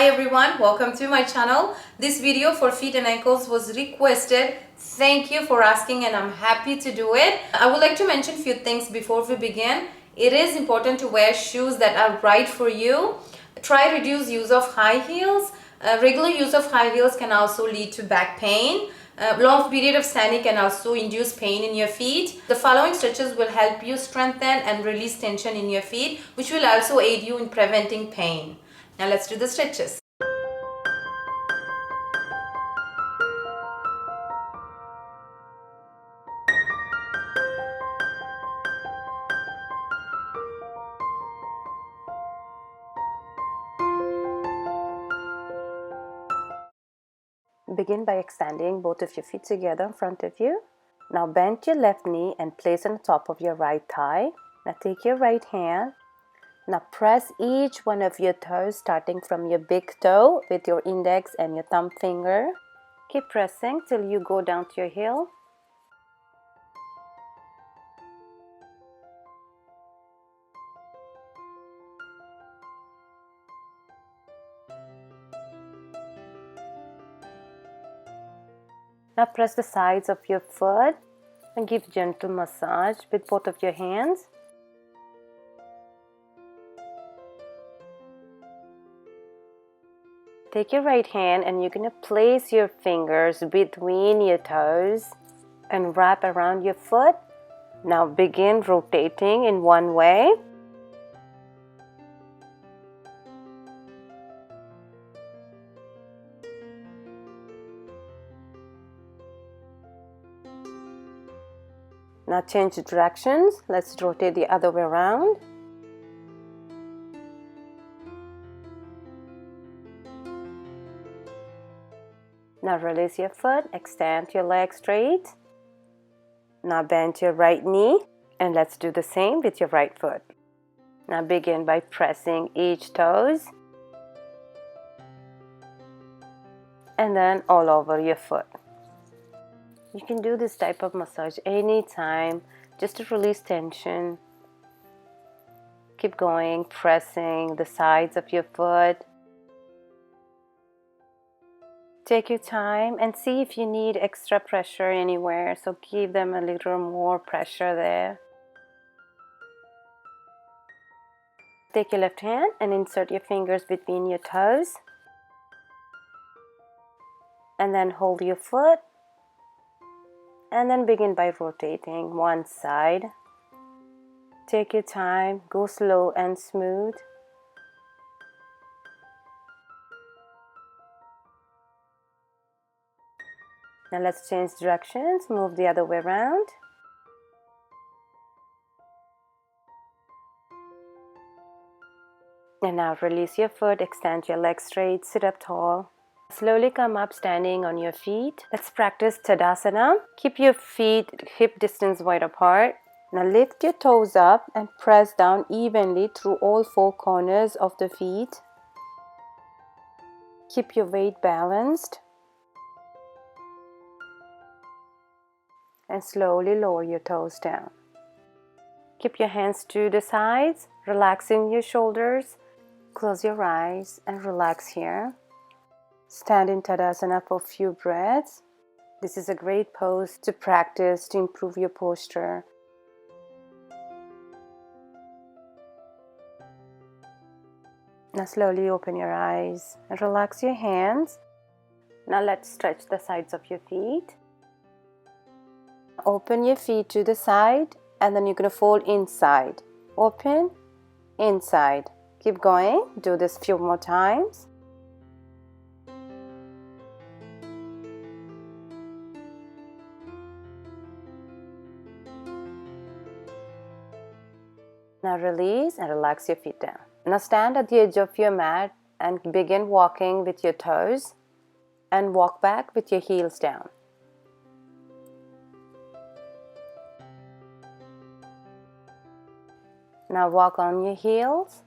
Hi everyone, welcome to my channel. This video for feet and ankles was requested. Thank you for asking and I'm happy to do it. I would like to mention a few things before we begin. It is important to wear shoes that are right for you. Try reduce use of high heels. Regular use of high heels can also lead to back pain. Long period of standing can also induce pain in your feet. The following stretches will help you strengthen and release tension in your feet, which will also aid you in preventing pain. Now let's do the stretches. Begin by extending both of your feet together in front of you. Now bend your left knee and place on the top of your right thigh. Now take your right hand. Now press each one of your toes starting from your big toe with your index and your thumb finger. Keep pressing till you go down to your heel. Now press the sides of your foot and give gentle massage with both of your hands. Take your right hand and you're going to place your fingers between your toes and wrap around your foot. Now begin rotating in one way. Now change directions. Let's rotate the other way around. Now release your foot, extend your leg straight. Now bend your right knee and let's do the same with your right foot. Now begin by pressing each toes and then all over your foot. You can do this type of massage anytime just to release tension. Keep going, pressing the sides of your foot. Take your time and see if you need extra pressure anywhere, so give them a little more pressure there. Take your left hand and insert your fingers between your toes. And then hold your foot. And then begin by rotating one side. Take your time, go slow and smooth. Now let's change directions, move the other way around. And now release your foot, extend your legs straight, sit up tall. Slowly come up standing on your feet. Let's practice Tadasana. Keep your feet hip distance wide apart. Now lift your toes up and press down evenly through all four corners of the feet. Keep your weight balanced. And slowly lower your toes down. Keep your hands to the sides, relaxing your shoulders. Close your eyes and relax here. Stand in Tadasana for a few breaths. This is a great pose to practice to improve your posture. Now slowly open your eyes and relax your hands. Now let's stretch the sides of your feet. Open your feet to the side and then you're going to fold inside. Open, inside. Keep going. Do this a few more times. Now release and relax your feet down. Now stand at the edge of your mat and begin walking with your toes and walk back with your heels down. Now walk on your heels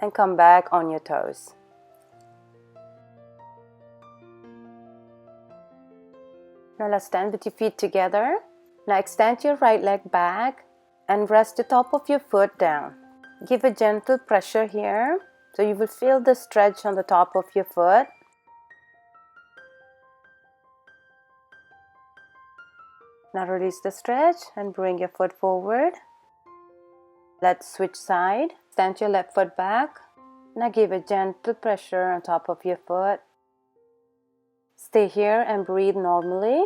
and come back on your toes. Now let's stand with your feet together. Now extend your right leg back and rest the top of your foot down. Give a gentle pressure here, so you will feel the stretch on the top of your foot. Now release the stretch and bring your foot forward. Let's switch side. Stand your left foot back. Now give a gentle pressure on top of your foot. Stay here and breathe normally.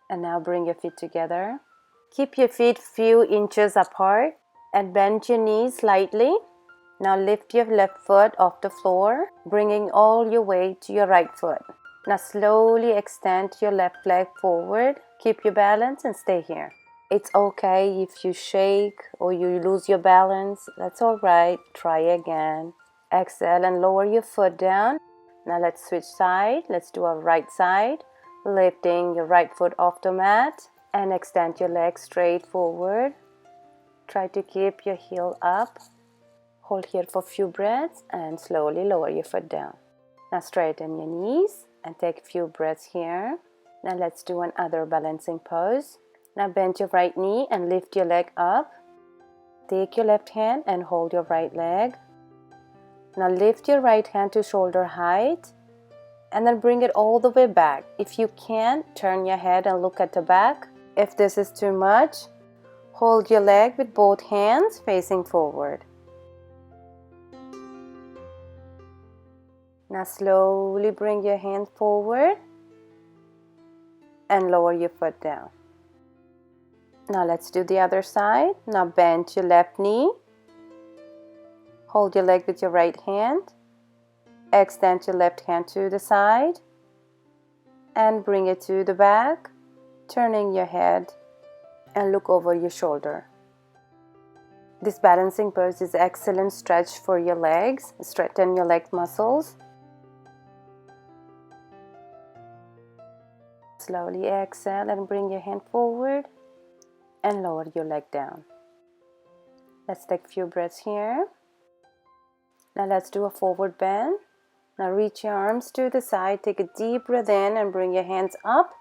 And now bring your feet together. Keep your feet few inches apart and bend your knees slightly. Now lift your left foot off the floor, bringing all your weight to your right foot. Now slowly extend your left leg forward. Keep your balance and stay here. It's okay if you shake or you lose your balance. That's all right. Try again. Exhale and lower your foot down. Now let's switch side. Let's do our right side. Lifting your right foot off the mat and extend your leg straight forward. Try to keep your heel up. Hold here for a few breaths and slowly lower your foot down. Now straighten your knees and take a few breaths here. Now let's do another balancing pose. Now bend your right knee and lift your leg up. Take your left hand and hold your right leg. Now lift your right hand to shoulder height and then bring it all the way back. If you can, turn your head and look at the back. If this is too much, hold your leg with both hands facing forward. Now slowly bring your hand forward and lower your foot down. Now let's do the other side. Now bend your left knee. Hold your leg with your right hand. Extend your left hand to the side and bring it to the back, turning your head and look over your shoulder. This balancing pose is excellent stretch for your legs. Straighten your leg muscles. Slowly exhale and bring your hand forward and lower your leg down. Let's take a few breaths here. Now let's do a forward bend. Now reach your arms to the side. Take a deep breath in and bring your hands up.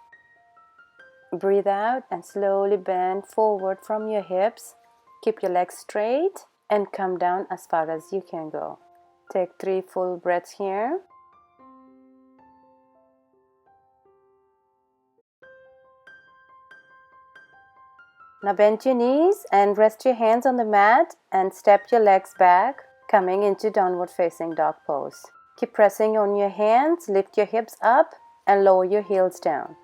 Breathe out and slowly bend forward from your hips. Keep your legs straight and come down as far as you can go. Take 3 full breaths here. Now bend your knees and rest your hands on the mat and step your legs back, coming into downward facing dog pose. Keep pressing on your hands, lift your hips up and lower your heels down.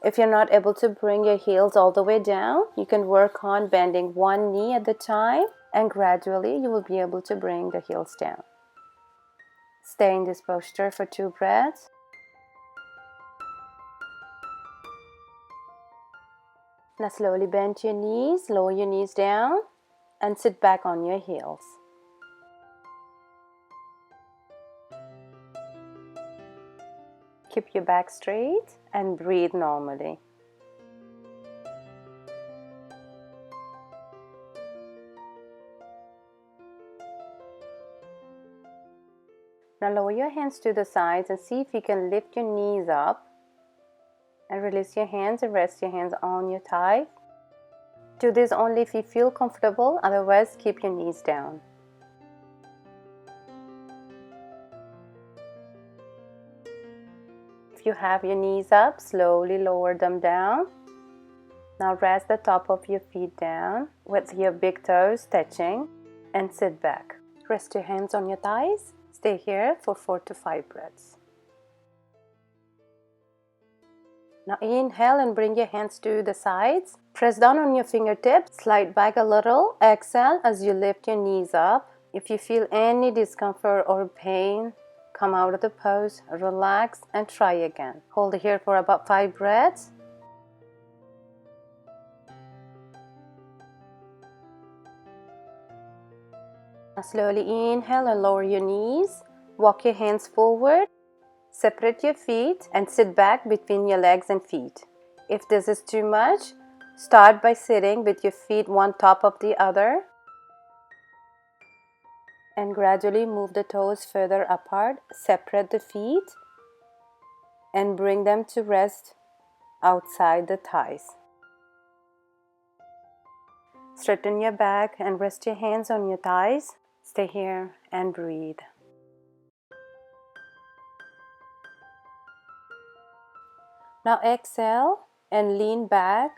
If you're not able to bring your heels all the way down, you can work on bending one knee at a time and gradually you will be able to bring the heels down. Stay in this posture for 2 breaths. Now slowly bend your knees, lower your knees down and sit back on your heels. Keep your back straight and breathe normally. Now lower your hands to the sides and see if you can lift your knees up. And release your hands and rest your hands on your thigh. Do this only if you feel comfortable, otherwise keep your knees down. If you have your knees up, slowly lower them down. Now rest the top of your feet down with your big toes touching and sit back. Rest your hands on your thighs. Stay here for 4 to 5 breaths. Now inhale and bring your hands to the sides. Press down on your fingertips. Slide back a little. Exhale as you lift your knees up. If you feel any discomfort or pain, come out of the pose, relax and try again. Hold here for about 5 breaths. Now slowly inhale and lower your knees. Walk your hands forward. Separate your feet and sit back between your legs and feet. If this is too much, start by sitting with your feet one top of the other and gradually move the toes further apart. Separate the feet and bring them to rest outside the thighs. Straighten your back and rest your hands on your thighs. Stay here and breathe. Now exhale and lean back.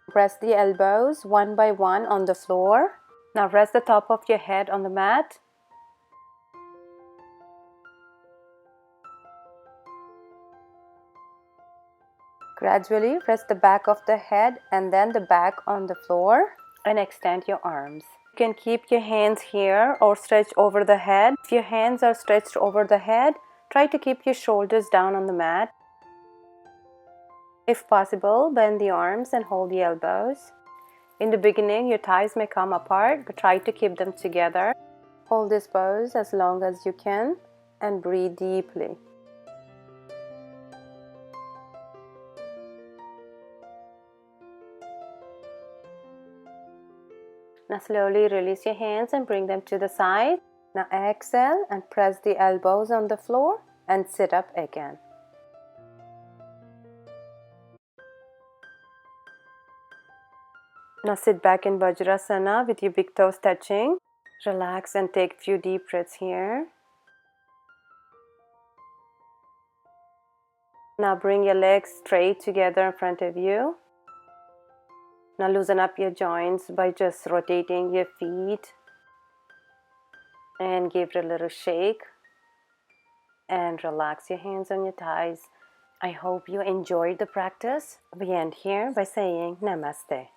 Press the elbows one by one on the floor. Now rest the top of your head on the mat. Gradually rest the back of the head and then the back on the floor and extend your arms. You can keep your hands here or stretch over the head. If your hands are stretched over the head, try to keep your shoulders down on the mat. If possible, bend the arms and hold the elbows. In the beginning, your thighs may come apart, but try to keep them together. Hold this pose as long as you can and breathe deeply. Now slowly release your hands and bring them to the side. Now exhale and press the elbows on the floor and sit up again. Now sit back in Vajrasana with your big toes touching. Relax and take a few deep breaths here. Now bring your legs straight together in front of you. Now loosen up your joints by just rotating your feet and give it a little shake and relax your hands on your thighs. I hope you enjoyed the practice. We end here by saying Namaste.